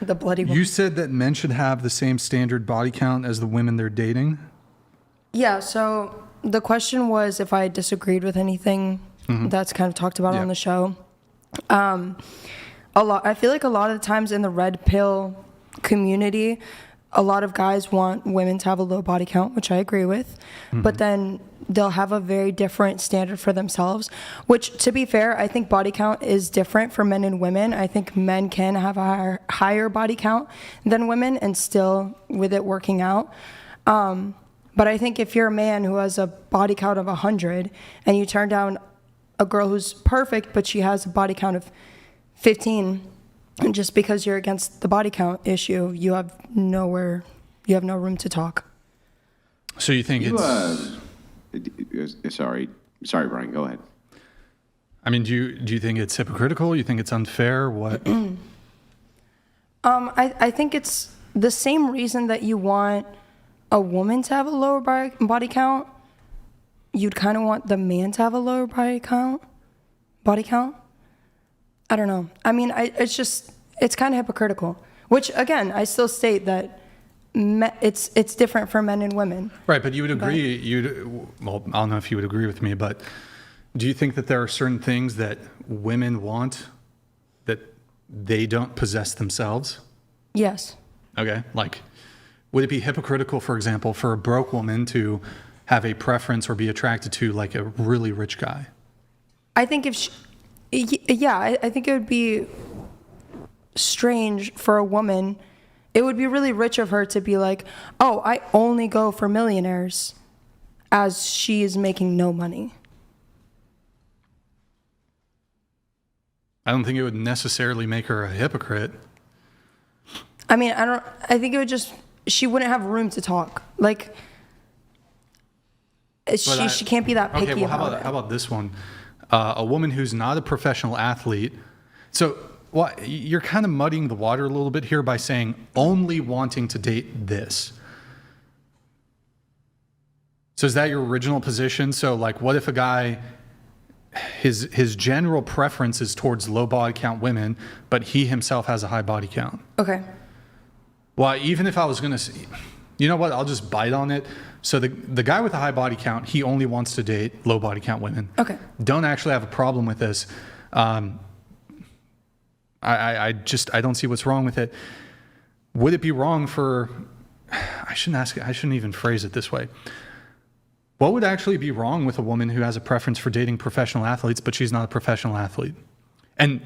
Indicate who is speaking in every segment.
Speaker 1: The bloody one.
Speaker 2: You said that men should have the same standard body count as the women they're dating?
Speaker 1: Yeah, so the question was if I disagreed with anything that's kind of talked about on the show. I feel like a lot of the times in the red pill community, a lot of guys want women to have a low body count, which I agree with, but then they'll have a very different standard for themselves, which, to be fair, I think body count is different for men and women. I think men can have a higher body count than women and still with it working out. But I think if you're a man who has a body count of 100 and you turn down a girl who's perfect, but she has a body count of 15, and just because you're against the body count issue, you have no room to talk.
Speaker 2: So you think
Speaker 3: Sorry, Brian, go ahead.
Speaker 2: I mean, do you think it's hypocritical? You think it's unfair? What?
Speaker 1: I think it's the same reason that you want a woman to have a lower body count. You'd kind of want the man to have a lower body count. I don't know. I mean, it's kind of hypocritical. Which, again, I still state that it's different for men and women.
Speaker 2: Right, but you would agree. Well, I don't know if you would agree with me, but do you think that there are certain things that women want that they don't possess themselves?
Speaker 1: Yes.
Speaker 2: Okay, like, would it be hypocritical, for example, for a broke woman to have a preference or be attracted to, like, a really rich guy?
Speaker 1: I think I think it would be strange for a woman. It would be really rich of her to be like, oh, I only go for millionaires, as she is making no money.
Speaker 2: I don't think it would necessarily make her a hypocrite.
Speaker 1: I mean, I think it would just, she wouldn't have room to talk. Like, she can't be that picky.
Speaker 2: Okay, well, how about this one? A woman who's not a professional athlete. So you're kind of muddying the water a little bit here by saying only wanting to date this. So is that your original position? So, like, what if a guy, his general preference is towards low body count women, but he himself has a high body count?
Speaker 1: Okay.
Speaker 2: Well, even if I was going to say, you know what, I'll just bite on it. So the guy with a high body count, he only wants to date low body count women.
Speaker 1: Okay.
Speaker 2: Don't actually have a problem with this. I don't see what's wrong with it. Would it be wrong for, I shouldn't even phrase it this way. What would actually be wrong with a woman who has a preference for dating professional athletes, but she's not a professional athlete? And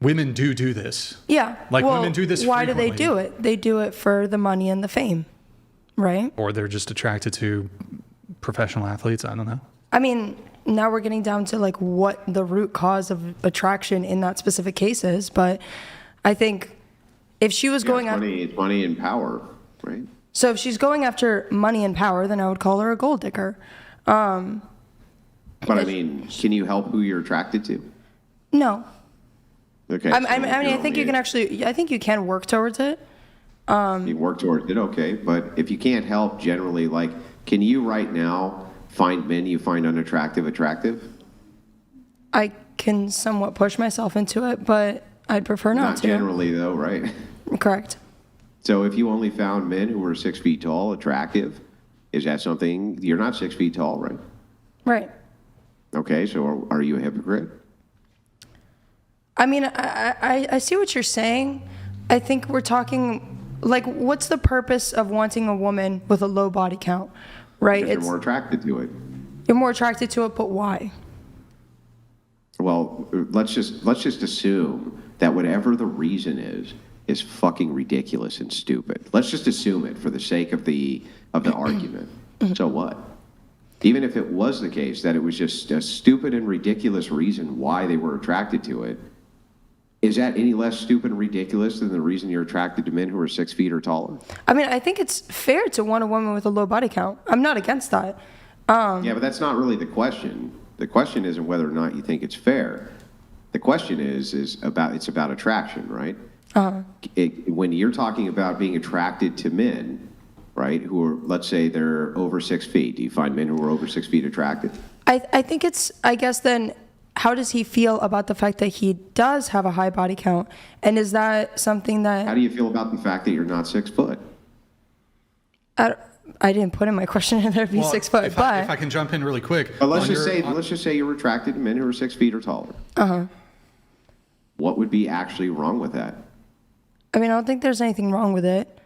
Speaker 2: women do this.
Speaker 1: Yeah.
Speaker 2: Women do this
Speaker 1: Why
Speaker 2: frequently.
Speaker 1: do they do it? They do it for the money and the fame, right?
Speaker 2: Or they're just attracted to professional athletes. I don't know.
Speaker 1: I mean, now we're getting down to like what the root cause of attraction in that specific case is, but I think if she was going after...
Speaker 3: It's money and power, right?
Speaker 1: So if she's going after money and power, then I would call her a gold digger.
Speaker 3: But I mean, can you help who you're attracted to?
Speaker 1: No.
Speaker 3: Okay.
Speaker 1: I mean, I think you can actually, I think you can work towards it.
Speaker 3: You work towards it, okay. But if you can't help generally, like, can you right now find men you find unattractive attractive?
Speaker 1: I can somewhat push myself into it, but I'd prefer not to.
Speaker 3: Not generally, though, right?
Speaker 1: Correct.
Speaker 3: So if you only found men who were 6 feet tall attractive, is that something, you're not 6 feet tall, right?
Speaker 1: Right.
Speaker 3: Okay, so are you a hypocrite?
Speaker 1: I mean, I see what you're saying. I think we're talking, like, what's the purpose of wanting a woman with a low body count, right?
Speaker 3: Because you're more attracted to it.
Speaker 1: You're more attracted to it, but why?
Speaker 3: Well, let's just assume that whatever the reason is fucking ridiculous and stupid. Let's just assume it for the sake of the argument. So what? Even if it was the case that it was just a stupid and ridiculous reason why they were attracted to it, is that any less stupid and ridiculous than the reason you're attracted to men who are 6 feet or taller?
Speaker 1: I mean, I think it's fair to want a woman with a low body count. I'm not against that.
Speaker 3: Yeah, but that's not really the question. The question isn't whether or not you think it's fair. The question is about attraction, right? When you're talking about being attracted to men, right, who are, let's say they're over 6 feet, do you find men who are over 6 feet attractive?
Speaker 1: I think it's, I guess then, how does he feel about the fact that he does have a high body count? And is that something that...
Speaker 3: How do you feel about the fact that you're not 6 foot?
Speaker 1: I didn't put in my question in there to be 6 foot,
Speaker 2: if
Speaker 1: but...
Speaker 2: if I can jump in really quick.
Speaker 3: But let's just say you're attracted to men who are 6 feet or taller.
Speaker 1: Uh-huh.
Speaker 3: What would be actually wrong with that?
Speaker 1: I mean, I don't think there's anything wrong with it.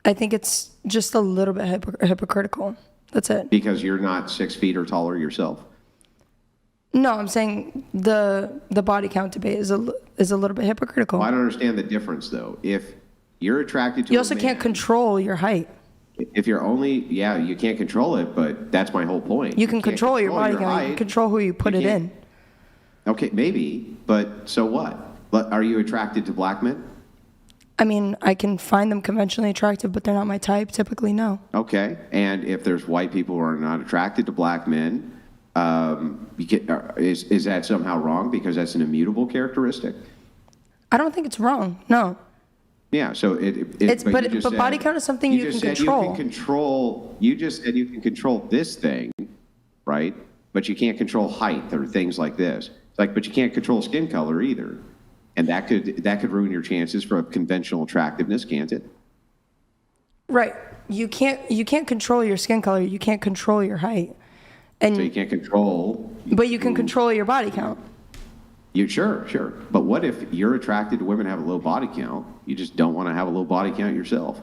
Speaker 1: I think it's just a little bit hypocritical. That's it.
Speaker 3: Because you're not 6 feet or taller yourself?
Speaker 1: No, I'm saying the body count debate is a little bit hypocritical.
Speaker 3: Well, I don't understand the difference, though. If you're attracted to
Speaker 1: You
Speaker 3: a
Speaker 1: also
Speaker 3: man,
Speaker 1: can't control your height.
Speaker 3: If you're only, yeah, you can't control it, but that's my whole point.
Speaker 1: You can
Speaker 3: can't
Speaker 1: control your body count. You
Speaker 3: height.
Speaker 1: can control who you put it in.
Speaker 3: Okay, maybe, but so what? But are you attracted to black men?
Speaker 1: I mean, I can find them conventionally attractive, but they're not my type. Typically, no.
Speaker 3: Okay, and if there's white people who are not attracted to black men, is that somehow wrong because that's an immutable characteristic?
Speaker 1: I don't think it's wrong. No.
Speaker 3: Yeah, so
Speaker 1: but body count is something you can control.
Speaker 3: You just said you can control this thing, right? But you can't control height or things like this. It's like, but you can't control skin color either, and that could ruin your chances for conventional attractiveness, can't it?
Speaker 1: Right. You can't control your skin color. You can't control your height. And
Speaker 3: So you can't control.
Speaker 1: but you can control your body count.
Speaker 3: You sure. But what if you're attracted to women who have a low body count? You just don't want to have a low body count yourself.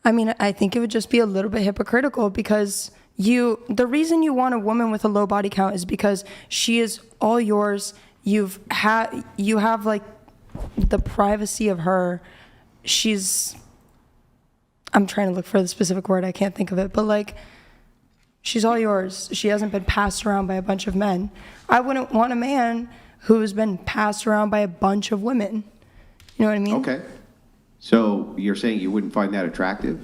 Speaker 1: I mean, I think it would just be a little bit hypocritical because the reason you want a woman with a low body count is because she is all yours. You have like the privacy of her. I'm trying to look for the specific word. I can't think of it, but like, she's all yours. She hasn't been passed around by a bunch of men. I wouldn't want a man who's been passed around by a bunch of women. You know what I mean?
Speaker 3: Okay. So you're saying you wouldn't find that attractive?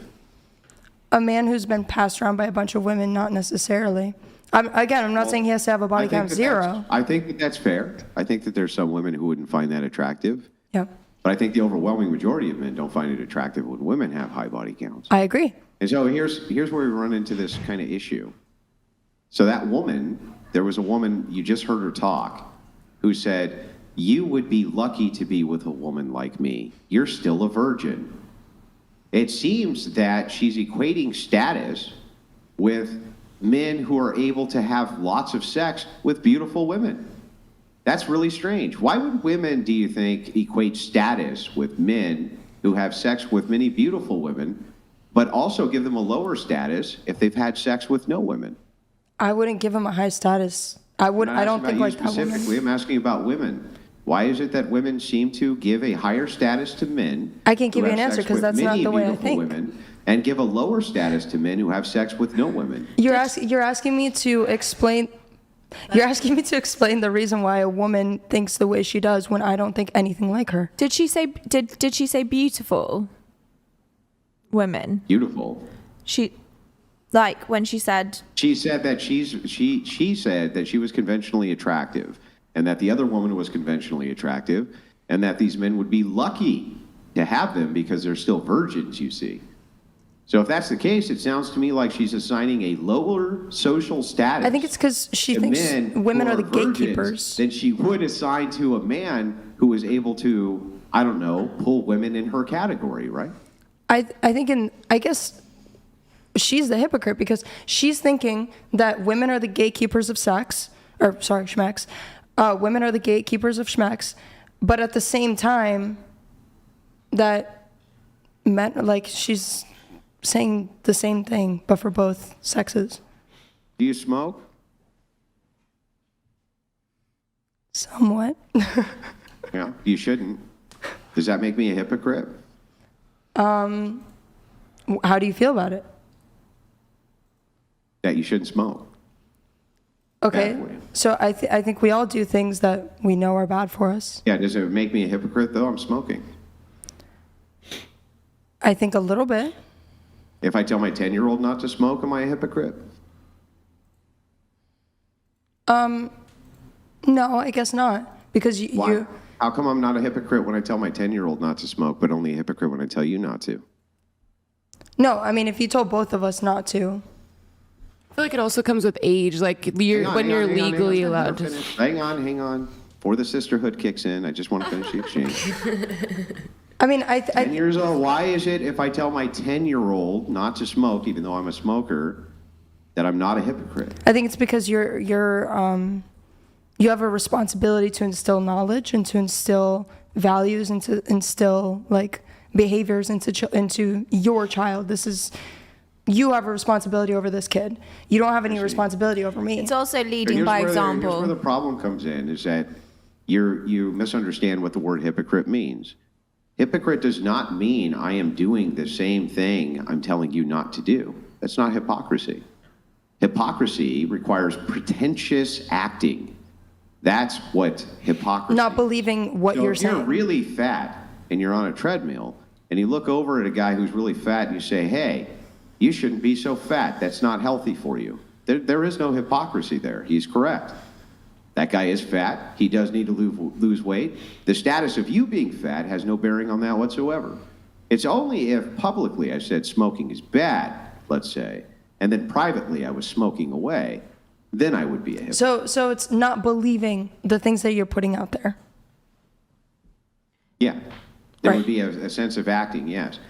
Speaker 1: A man who's been passed around by a bunch of women, not necessarily. I'm not saying he has to have a body count of 0.
Speaker 3: I think that's fair. I think that there's some women who wouldn't find that attractive.
Speaker 1: Yeah.
Speaker 3: But I think the overwhelming majority of men don't find it attractive when women have high body counts.
Speaker 1: I agree.
Speaker 3: And so here's where we run into this kind of issue. So that woman, there was a woman, you just heard her talk, who said, you would be lucky to be with a woman like me. You're still a virgin. It seems that she's equating status with men who are able to have lots of sex with beautiful women. That's really strange. Why would women, do you think, equate status with men who have sex with many beautiful women, but also give them a lower status if they've had sex with no women? I
Speaker 1: wouldn't give them a high status. I don't think like that
Speaker 3: specifically. I'm asking about women. Why is it that women seem to give a higher status to men?
Speaker 1: I can't give you an answer because that's not the way I think.
Speaker 3: Women, and give a lower status to men who have sex with no women.
Speaker 1: You're asking me to explain. You're asking me to explain the reason why a woman thinks the way she does when I don't think anything like her.
Speaker 4: Did she say beautiful women?
Speaker 3: Beautiful.
Speaker 4: When she said
Speaker 3: that she said that she was conventionally attractive, and that the other woman was conventionally attractive, and that these men would be lucky to have them because they're still virgins, you see. So if that's the case, it sounds to me like she's assigning a lower social status.
Speaker 1: I think it's because she thinks women are the gatekeepers.
Speaker 3: Than she would assign to a man who is able to, I don't know, pull women in her category, right?
Speaker 1: I guess she's the hypocrite because she's thinking that women are the gatekeepers of sex, schmex. Women are the gatekeepers of schmex, but at the same time, that men, like, she's saying the same thing, but for both sexes.
Speaker 3: Do you smoke?
Speaker 1: Somewhat.
Speaker 3: Yeah, you shouldn't. Does that make me a hypocrite?
Speaker 1: How do you feel about it?
Speaker 3: That you shouldn't smoke.
Speaker 1: Okay, so I think we all do things that we know are bad for us.
Speaker 3: Yeah, does it make me a hypocrite, though? I'm smoking.
Speaker 1: I think a little bit.
Speaker 3: If I tell my 10-year-old not to smoke, am I a hypocrite?
Speaker 1: No, I guess not. Because
Speaker 3: Why? How come I'm not a hypocrite when I tell my 10-year-old not to smoke, but only a hypocrite when I tell you not to?
Speaker 1: No, I mean, if you told both of us not to.
Speaker 5: I feel like it also comes with age. Like when you're legally allowed to.
Speaker 3: Hang on. Before the sisterhood kicks in, I just want to finish the exchange.
Speaker 1: I mean,
Speaker 3: 10 years old. Why is it if I tell my 10-year-old not to smoke, even though I'm a smoker, that I'm not a hypocrite?
Speaker 1: I think it's because you have a responsibility to instill knowledge and to instill values and to instill like behaviors into your child. You have a responsibility over this kid. You don't have any responsibility over me.
Speaker 4: It's also leading
Speaker 3: Here's
Speaker 4: by
Speaker 3: Here's
Speaker 4: example.
Speaker 3: where the problem comes in, is that you misunderstand what the word hypocrite means. Hypocrite does not mean I am doing the same thing I'm telling you not to do. That's not hypocrisy. Hypocrisy requires pretentious acting. That's what hypocrisy
Speaker 1: Not believing what
Speaker 3: So
Speaker 1: you're
Speaker 3: if
Speaker 1: saying.
Speaker 3: you're really fat and you're on a treadmill and you look over at a guy who's really fat and you say, hey, you shouldn't be so fat. That's not healthy for you. There is no hypocrisy there. He's correct. That guy is fat. He does need to lose weight. The status of you being fat has no bearing on that whatsoever. It's only if publicly I said smoking is bad, let's say, and then privately I was smoking away, then I would be a hypocrite.
Speaker 1: So it's not believing the things that you're putting out there.
Speaker 3: Yeah. There
Speaker 1: Right.
Speaker 3: would be a sense of acting, yes.